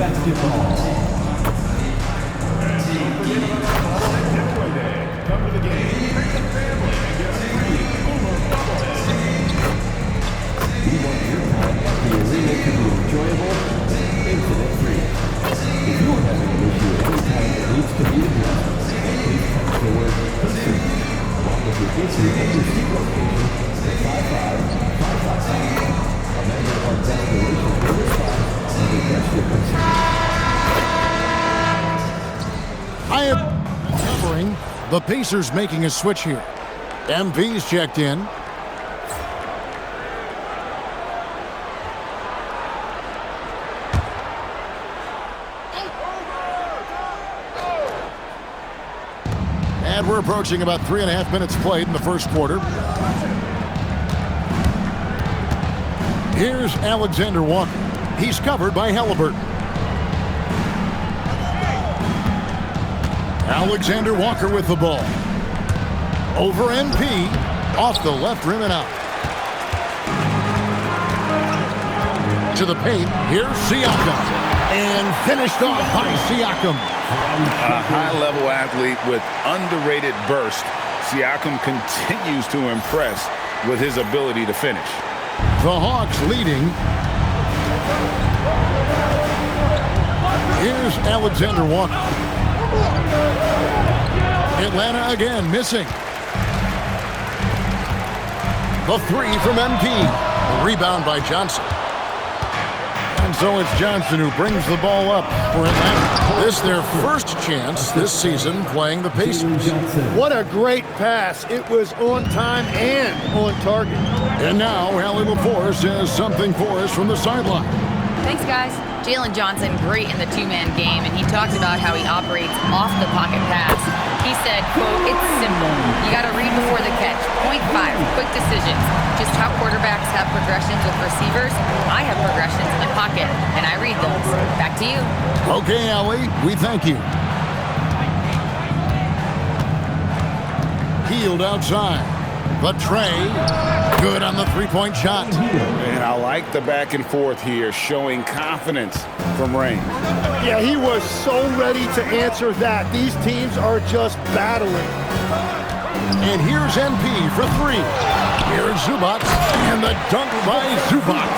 basketball. Come to the game, bring the family, and get a free Uber bobblehead. We want your time at the arena to be enjoyable, incident-free. If you are having an issue at any time that needs to be addressed, please text the word "history" along with your issue and your seat location to 55555. A member of our guest relations will respond and address your concern. I am covering the Pacers making a switch here. MP's checked in. And we're approaching about 3.5 minutes played in the first quarter. Here's Alexander Walker. He's covered by Halliburton. Alexander Walker with the ball. Over MP. Off the left rim and out. To the paint. Here's Siakam. And finished off by Siakam. A high-level athlete with underrated burst. Siakam continues to impress with his ability to finish. The Hawks leading. Here's Alexander Walker. Atlanta again missing. The three from MP. A rebound by Johnson. And so it's Johnson who brings the ball up for Atlanta. This their first chance this season playing the Pacers. What a great pass. It was on time and on target. And now Allie LaForce has something for us from the sideline. Thanks, guys. Jalen Johnson, great in the two-man game, and he talked about how he operates off the pocket pass. He said, quote, "It's simple. You got to read before the catch. Point 5, quick decisions. Just how quarterbacks have progressions with receivers, I have progressions in the pocket, and I read those." Back to you. Okay, Allie, we thank you. Healed outside. The tray, good on the three-point shot. And I like the back and forth here, showing confidence from Rain. Yeah, he was so ready to answer that. These teams are just battling. And here's MP for three. Here's Zubac, and the dunk by Zubac.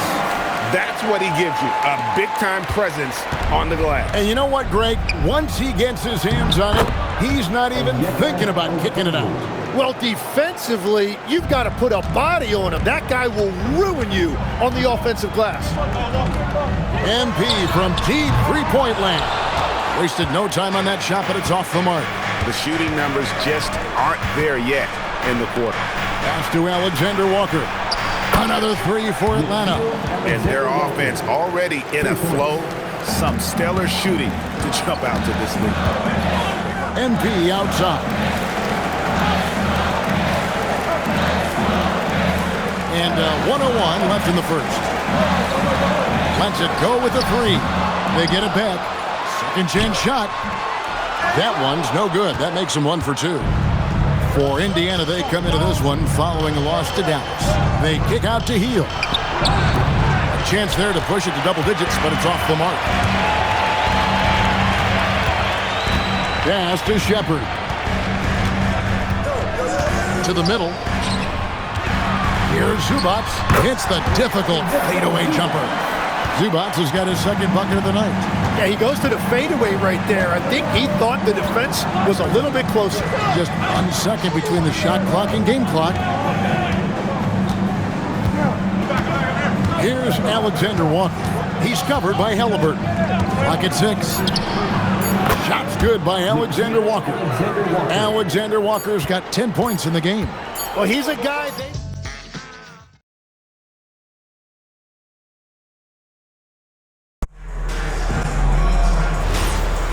That's what he gives you, a big-time presence on the glass. And you know what, Greg? Once he gets his hands on it, he's not even thinking about kicking it out. Well, defensively, you've got to put a body on him. That guy will ruin you on the offensive glass. MP from deep three-point land. Wasted no time on that shot, but it's off the mark. The shooting numbers just aren't there yet in the quarter. Pass to Alexander Walker. Another three for Atlanta. And their offense already in a flow. Some stellar shooting to jump out to this league. MP outside. And 101 left in the first. Lets it go with the three. They get it back. Second chance shot. That one's no good. That makes them 1 for 2. For Indiana, they come into this one following a loss to Dallas. They kick out to Hield. A chance there to push it to double digits, but it's off the mark. Pass to Shepard. To the middle. Here's Zubac. Hits the difficult fadeaway jumper. Zubac has got his second bucket of the night. Yeah, he goes to the fadeaway right there. I think he thought the defense was a little bit closer. Just 1 second between the shot clock and game clock. Here's Alexander Walker. He's covered by Halliburton. Clock at 6. Shot's good by Alexander Walker. Alexander Walker's got 10 points in the game. Well, he's a guy...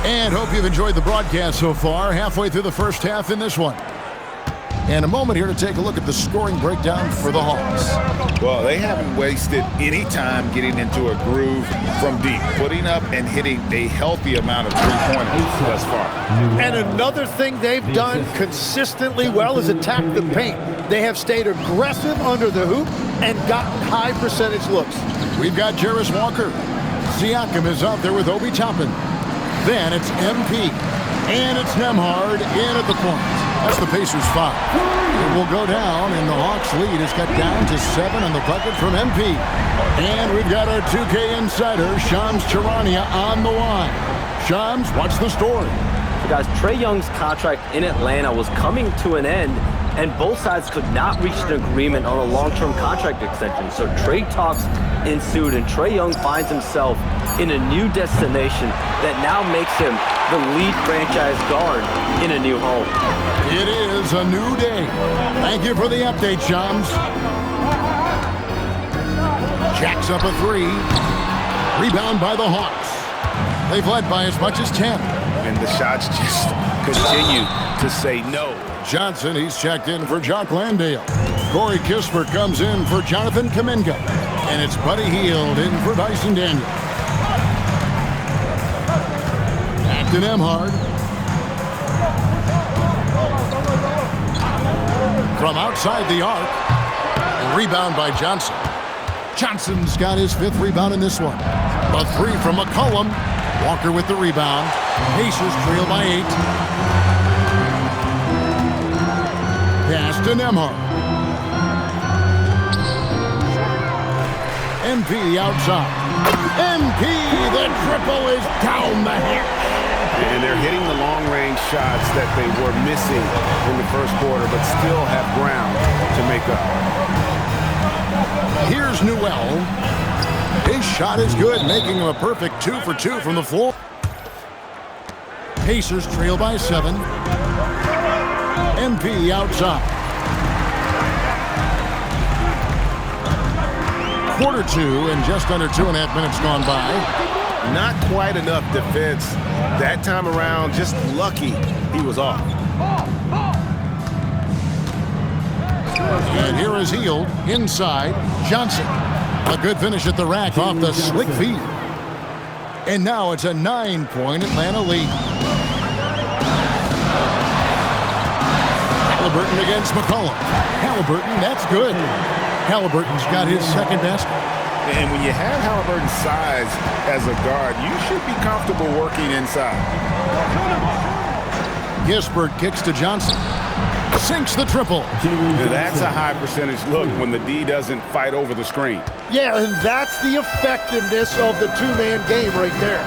And hope you've enjoyed the broadcast so far. Halfway through the first half in this one. And a moment here to take a look at the scoring breakdown for the Hawks. Well, they haven't wasted any time getting into a groove from deep, putting up and hitting a healthy amount of three-pointers thus far. And another thing they've done consistently well is attack the paint. They have stayed aggressive under the hoop and gotten high percentage looks. We've got Jarris Walker. Siakam is out there with Obi Toppin. Then it's MP. And it's Nembhard in at the point. That's the Pacers' 5. It will go down, and the Hawks' lead is cut down to 7 on the bucket from MP. And we've got our 2K insider, Shams Charania, on the line. Shams, what's the story? So guys, Trae Young's contract in Atlanta was coming to an end, and both sides could not reach an agreement on a long-term contract extension. So trade talks ensued, and Trae Young finds himself in a new destination that now makes him the lead franchise guard in a new home. It is a new day. Thank you for the update, Shams. Jacks up a 3. Rebound by the Hawks. They've led by as much as 10. And the shots just continue to say no. Johnson, he's checked in for Jock Landale. Corey Kispert comes in for Jonathan Kuminga. And it's Buddy Hield in for Dyson Daniels. Back to Nembhard. From outside the arc. A rebound by Johnson. Johnson's got his 5th rebound in this one. A 3 from McCollum. Walker with the rebound. Pacers trail by 8. Pass to Nembhard. MP outside. MP, the triple is down the hatch. And they're hitting the long-range shots that they were missing in the first quarter, but still have ground to make up. Here's Newell. His shot is good, making him a perfect 2 for 2 from the floor. Pacers trail by 7. MP outside. Quarter 2 and just under 2.5 minutes gone by. Not quite enough defense that time around. Just lucky he was off. And here is Hield inside. Johnson. A good finish at the rack off the slick feed. And now it's a 9-point Atlanta lead. Halliburton against McCollum. Halliburton, that's good. Halliburton's got his 2nd basket. And when you have Halliburton's size as a guard, you should be comfortable working inside. Kispert kicks to Johnson. Sinks the triple. That's a high percentage look when the D doesn't fight over the screen. Yeah, and that's the effectiveness of the two-man game right there.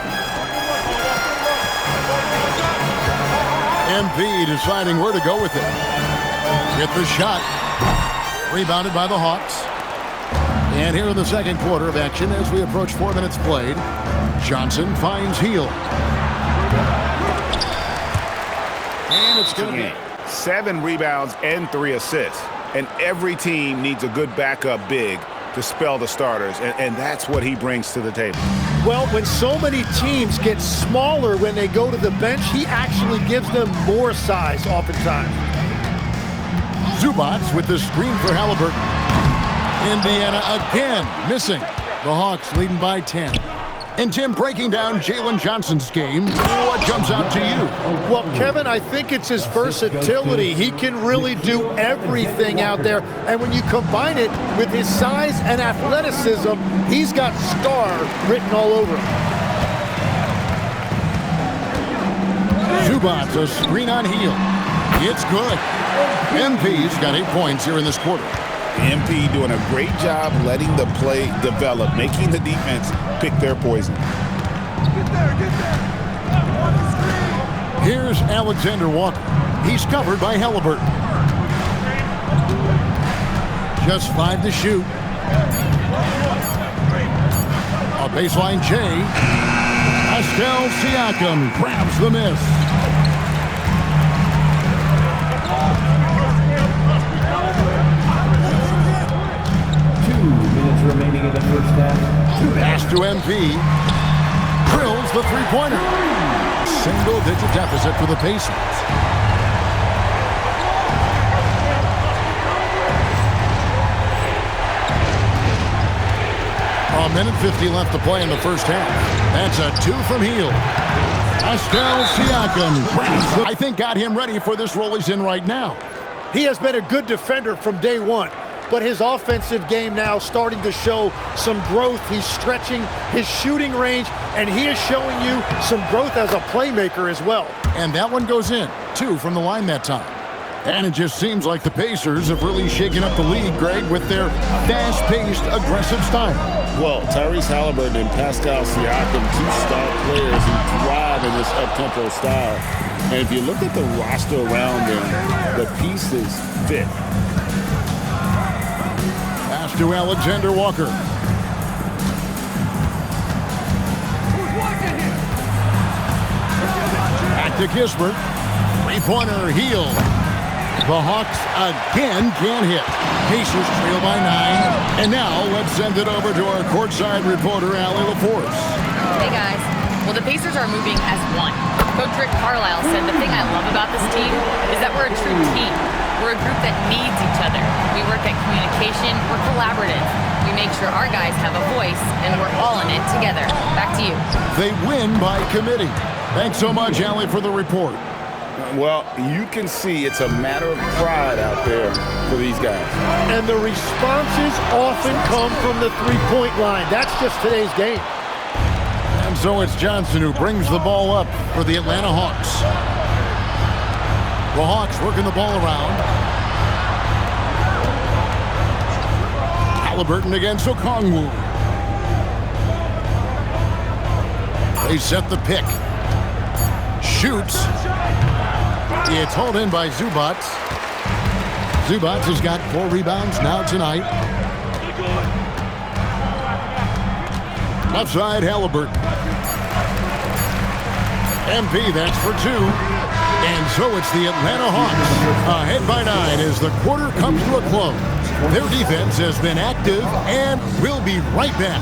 MP deciding where to go with it. Get the shot. Rebounded by the Hawks. And here in the second quarter of action as we approach 4 minutes played. Johnson finds Hield. And it's going to be 7 rebounds and 3 assists. And every team needs a good backup big to spell the starters, and that's what he brings to the table. Well, when so many teams get smaller when they go to the bench, he actually gives them more size oftentimes. Zubats with the screen for Halliburton. Indiana again missing. The Hawks leading by 10. And Tim, breaking down Jalen Johnson's game, what jumps out to you? Well, Kevin, I think it's his versatility. He can really do everything out there. And when you combine it with his size and athleticism, he's got star written all over him. Zubats, a screen on Hield. It's good. MP's got 8 points here in this quarter. MP doing a great job letting the play develop, making the defense pick their poison. Here's Alexander Walker. He's covered by Halliburton. Just 5 to shoot. A baseline J. Pascal Siakam grabs the miss. Remaining in the first half. Pass to MP. Drills the three-pointer. Single-digit deficit for the Pacers. A minute 50 left to play in the first half. That's a 2 from Hield. Pascal Siakam, I think, got him ready for this role he's in right now. He has been a good defender from day one. but his offensive game now starting to show some growth. He's stretching his shooting range, and he is showing you some growth as a playmaker as well. And that one goes in. 2 from the line that time. And it just seems like the Pacers have really shaken up the league, Greg, with their fast-paced, aggressive style. Well, Tyrese Halliburton and Pascal Siakam, 2 star players who thrive in this up-tempo style. And if you look at the roster around them, the pieces fit. Pass to Alexander Walker. Back to Kispert. Three-pointer, Hield. The Hawks again can't hit. Pacers trail by 9. And now let's send it over to our courtside reporter, Allie LaForce. Hey, guys. Well, the Pacers are moving as one. Coach Rick Carlisle said the thing I love about this team is that we're a true team. We're a group that needs each other. We work at communication. We're collaborative. We make sure our guys have a voice, and we're all in it together. Back to you. They win by committee. Thanks so much, Allie, for the report. Well, you can see it's a matter of pride out there for these guys. And the responses often come from the three-point line. That's just today's game. And so it's Johnson who brings the ball up for the Atlanta Hawks. The Hawks working the ball around. Halliburton against Okongwu. They set the pick. Shoots. It's hauled in by Zubac. Zubac has got 4 rebounds now tonight. Left side, Halliburton. MP, that's for 2. And so it's the Atlanta Hawks ahead by 9 as the quarter comes to a close. Their defense has been active and will be right back.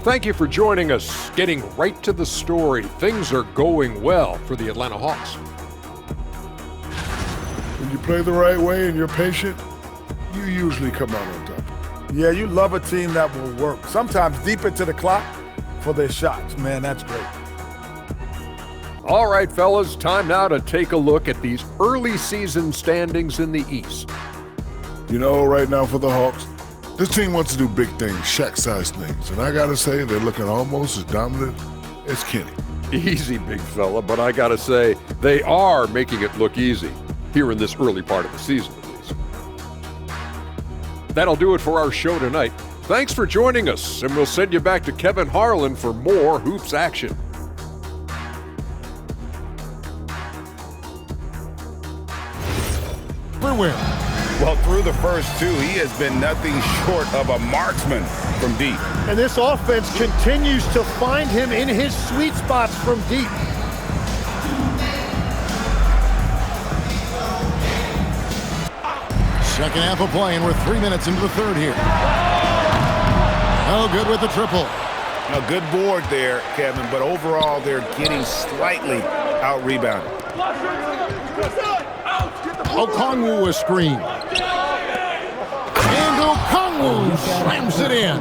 Thank you for joining us. Getting right to the story, things are going well for the Atlanta Hawks. When you play the right way and you're patient, you usually come out on top. Yeah, you love a team that will work, sometimes deep into the clock for their shots. Man, that's great. All right, fellas, time now to take a look at these early season standings in the East. You know, right now for the Hawks, this team wants to do big things, Shaq-sized things. And I got to say, they're looking almost as dominant as Kenny. Easy, big fella, but I got to say, they are making it look easy here in this early part of the season, at least. That'll do it for our show tonight. Thanks for joining us, and we'll send you back to Kevin Harlan for more Hoops action. Win. Well, through the first 2, he has been nothing short of a marksman from deep. And this offense continues to find him in his sweet spots from deep. Second half of play, and we're 3 minutes into the third here. Oh, good with the triple. A good board there, Kevin, but overall they're getting slightly out-rebounded. Okongwu a screen. And Okongwu slams it in.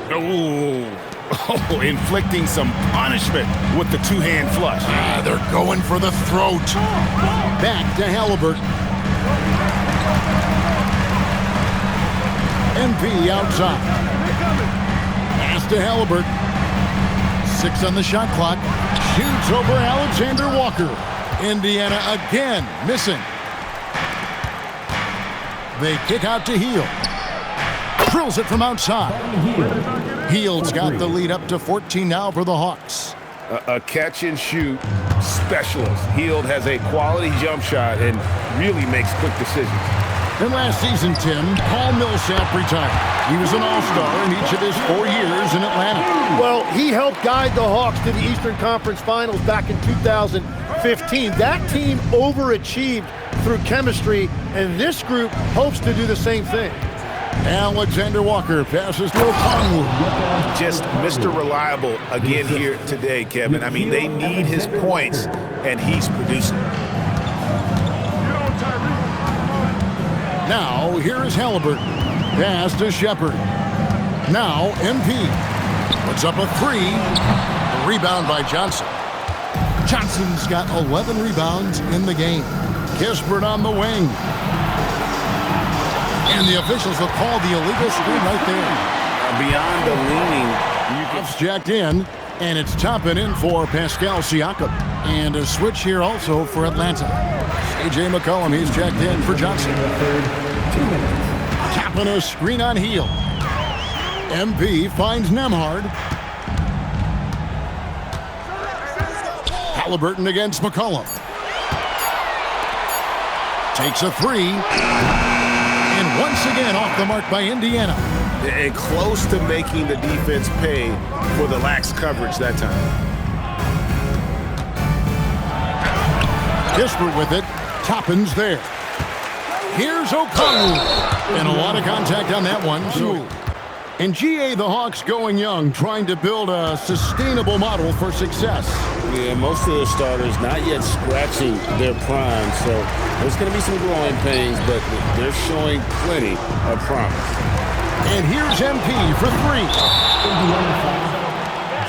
Oh, inflicting some punishment with the two-hand flush. They're going for the throat. Back to Halliburton. MP outside. Pass to Halliburton. 6 on the shot clock. Shoots over Alexander Walker. Indiana again missing. They kick out to Hield. Drills it from outside. Hield's got the lead up to 14 now for the Hawks. A catch-and-shoot specialist. Hield has a quality jump shot and really makes quick decisions. And last season, Tim, Paul Millsap retired. He was an all-star in each of his 4 years in Atlanta. Well, he helped guide the Hawks to the Eastern Conference Finals back in 2015. That team overachieved through chemistry, and this group hopes to do the same thing. Alexander Walker passes to Okongwu. Just Mr. Reliable again here today, Kevin. I mean, they need his points, and he's producing. Now, here is Halliburton. Pass to Shepard. Now, MP. Puts up a three. The rebound by Johnson. Johnson's got 11 rebounds in the game. Kispert on the wing. And the officials will call the illegal screen right there. Beyond the leaning, you can... It's jacked in, and it's Toppin in for Pascal Siakam. And a switch here also for Atlanta. A.J. McCollum, he's jacked in for Johnson. Toppin a screen on heel. MP finds Nembhard. Halliburton against McCollum. Takes a three. And once again off the mark by Indiana. And close to making the defense pay for the lax coverage that time. Kispert with it. Toppin's there. Here's O'Connell. And a lot of contact on that one. And GA, the Hawks going young, trying to build a sustainable model for success. Yeah, most of the starters not yet scratching their prime, so there's going to be some growing pains, but they're showing plenty of promise. And here's MP for three.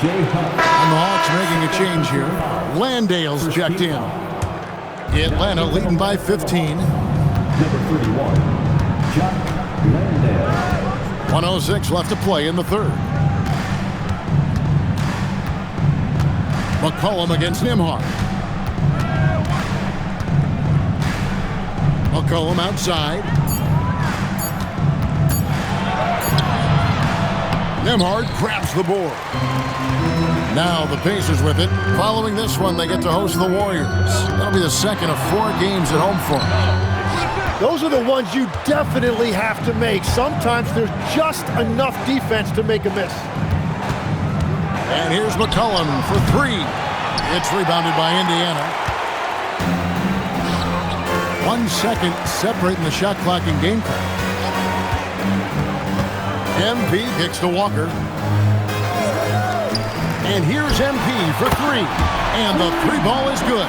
And the Hawks making a change here. Landale's checked in. Atlanta leading by 15. Number 31, Chuck Landale. 1:06 left to play in the third. McCollum against Nembhard. McCollum outside. Nembhard grabs the board. Now the Pacers with it. Following this one, they get to host the Warriors. That'll be the second of 4 games at home for them. Those are the ones you definitely have to make. Sometimes there's just enough defense to make a miss. And here's McCollum for three. It's rebounded by Indiana. 1 second separating the shot clock and game clock. MP kicks to Walker. And here's MP for three. And the three ball is good.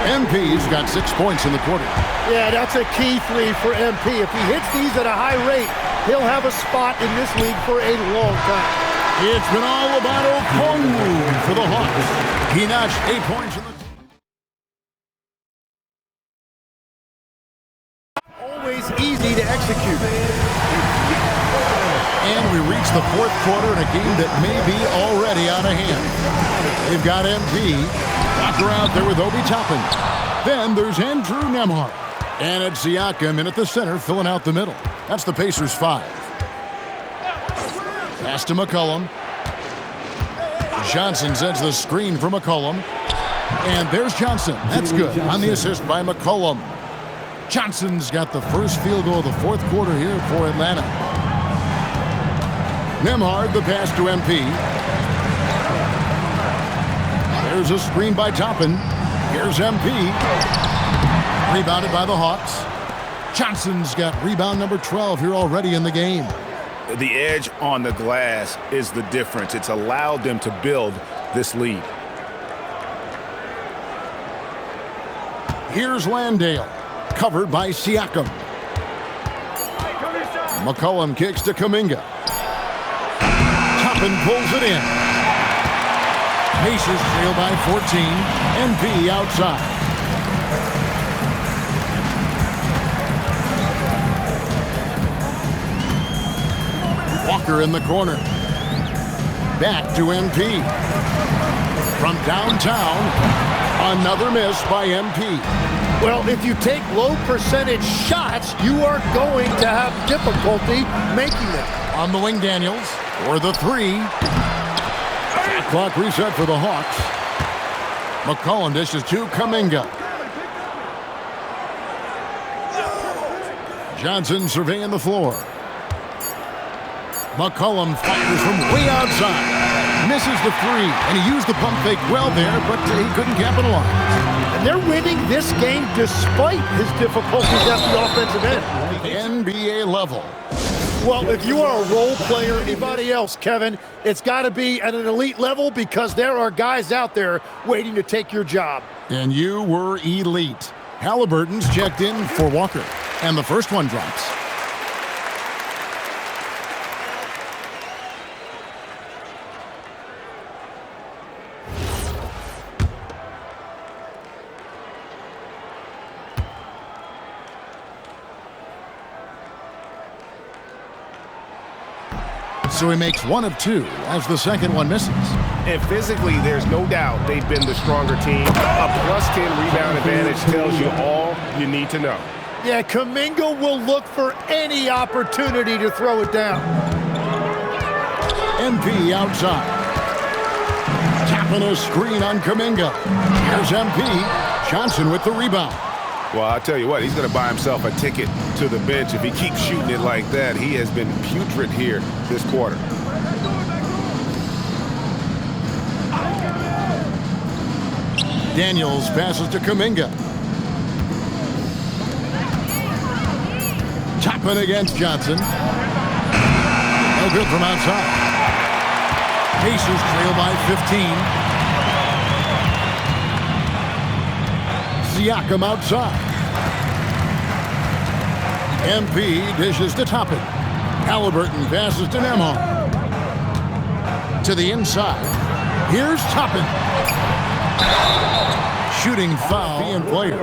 MP's got 6 points in the quarter. Yeah, that's a key three for MP. If he hits these at a high rate, he'll have a spot in this league for a long time. It's been all about Okongwu for the Hawks. He notched 8 points in the... Always easy to execute. And we reach the fourth quarter in a game that may be already out of hand. They've got MP. Walker out there with Obi Toppin. Then there's Andrew Nembhard. And it's Siakam in at the center, filling out the middle. That's the Pacers' 5. Pass to McCollum. Johnson sends the screen for McCollum. And there's Johnson. That's good on the assist by McCollum. Johnson's got the first field goal of the fourth quarter here for Atlanta. Nembhard, the pass to MP. There's a screen by Toppin. Here's MP. Rebounded by the Hawks. Johnson's got rebound number 12 here already in the game. The edge on the glass is the difference. It's allowed them to build this lead. Here's Landale, covered by Siakam. McCollum kicks to Kuminga. Toppin pulls it in. Pacers trail by 14. MP outside. Walker in the corner. Back to MP. From downtown, another miss by MP. Well, if you take low percentage shots, you are going to have difficulty making them. On the wing, Daniels for the three. Clock reset for the Hawks. McCollum dishes to Kuminga. Johnson surveying the floor. McCollum fires from way outside. Misses the three, and he used the pump fake well there, but he couldn't capitalize. And they're winning this game despite his difficulties at the offensive end. NBA level. Well, if you are a role player, anybody else, Kevin, it's got to be at an elite level because there are guys out there waiting to take your job. And you were elite. Halliburton's checked in for Walker. And the first one drops. So he makes one of two as the second one misses. And physically, there's no doubt they've been the stronger team. A plus 10 rebound advantage tells you all you need to know. Yeah, Kuminga will look for any opportunity to throw it down. MP outside. Tapping a screen on Kuminga. Here's MP. Johnson with the rebound. Well, I'll tell you what, he's going to buy himself a ticket to the bench if he keeps shooting it like that. He has been putrid here this quarter. Daniels passes to Kuminga. Toppin against Johnson. No good from outside. Pacers trail by 15. Siakam outside. MP dishes to Toppin. Halliburton passes to Nembhard. To the inside. Here's Toppin. Shooting foul and player.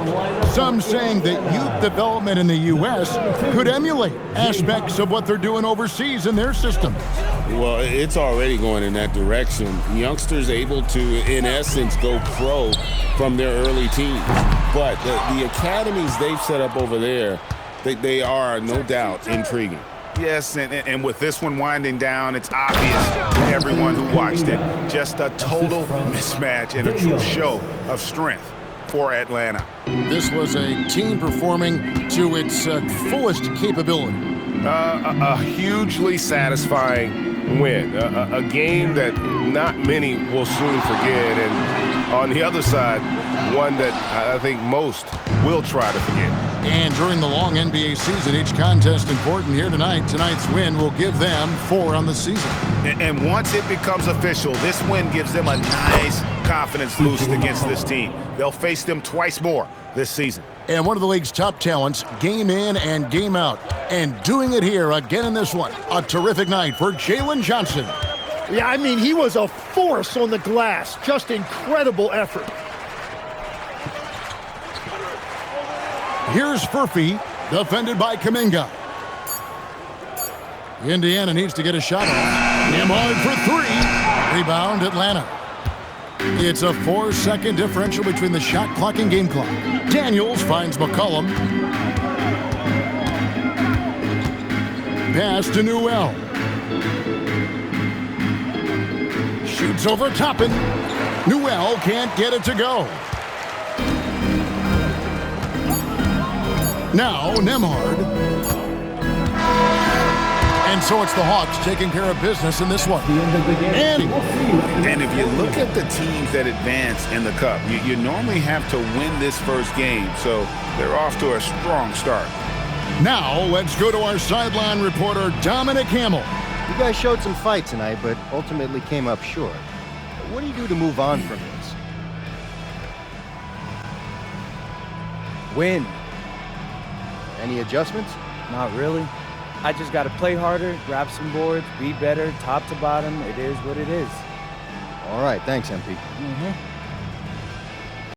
Some saying that youth development in the U.S. could emulate aspects of what they're doing overseas in their system. Well, it's already going in that direction. Youngsters able to, in essence, go pro from their early teens. But the academies they've set up over there, they are, no doubt, intriguing. Yes, and with this one winding down, it's obvious to everyone who watched it. Just a total mismatch and a true show of strength for Atlanta. This was a team performing to its fullest capability. A hugely satisfying win. A game that not many will soon forget. And on the other side, one that I think most will try to forget. And during the long NBA season, each contest important here tonight. Tonight's win will give them 4 on the season. And once it becomes official, this win gives them a nice confidence boost against this team. They'll face them twice more this season. And one of the league's top talents, game in and game out. And doing it here again in this one. A terrific night for Jalen Johnson. Yeah, I mean, he was a force on the glass. Just incredible effort. Here's Furphy, defended by Kuminga. Indiana needs to get a shot off. Nembhard for 3. Rebound, Atlanta. It's a 4-second differential between the shot clock and game clock. Daniels finds McCollum. Pass to Newell. Shoots over Toppin. Newell can't get it to go. Now Nembhard. And so it's the Hawks taking care of business in this one. And if you look at the teams that advance in the Cup, you normally have to win this first game, so they're off to a strong start. Now let's go to our sideline reporter, Dominic Hamill. You guys showed some fight tonight, but ultimately came up short. What do you do to move on from this? Win. Any adjustments? Not really. I just got to play harder, grab some boards, be better, top to bottom. It is what it is. All right, thanks, MP. Mm-hmm.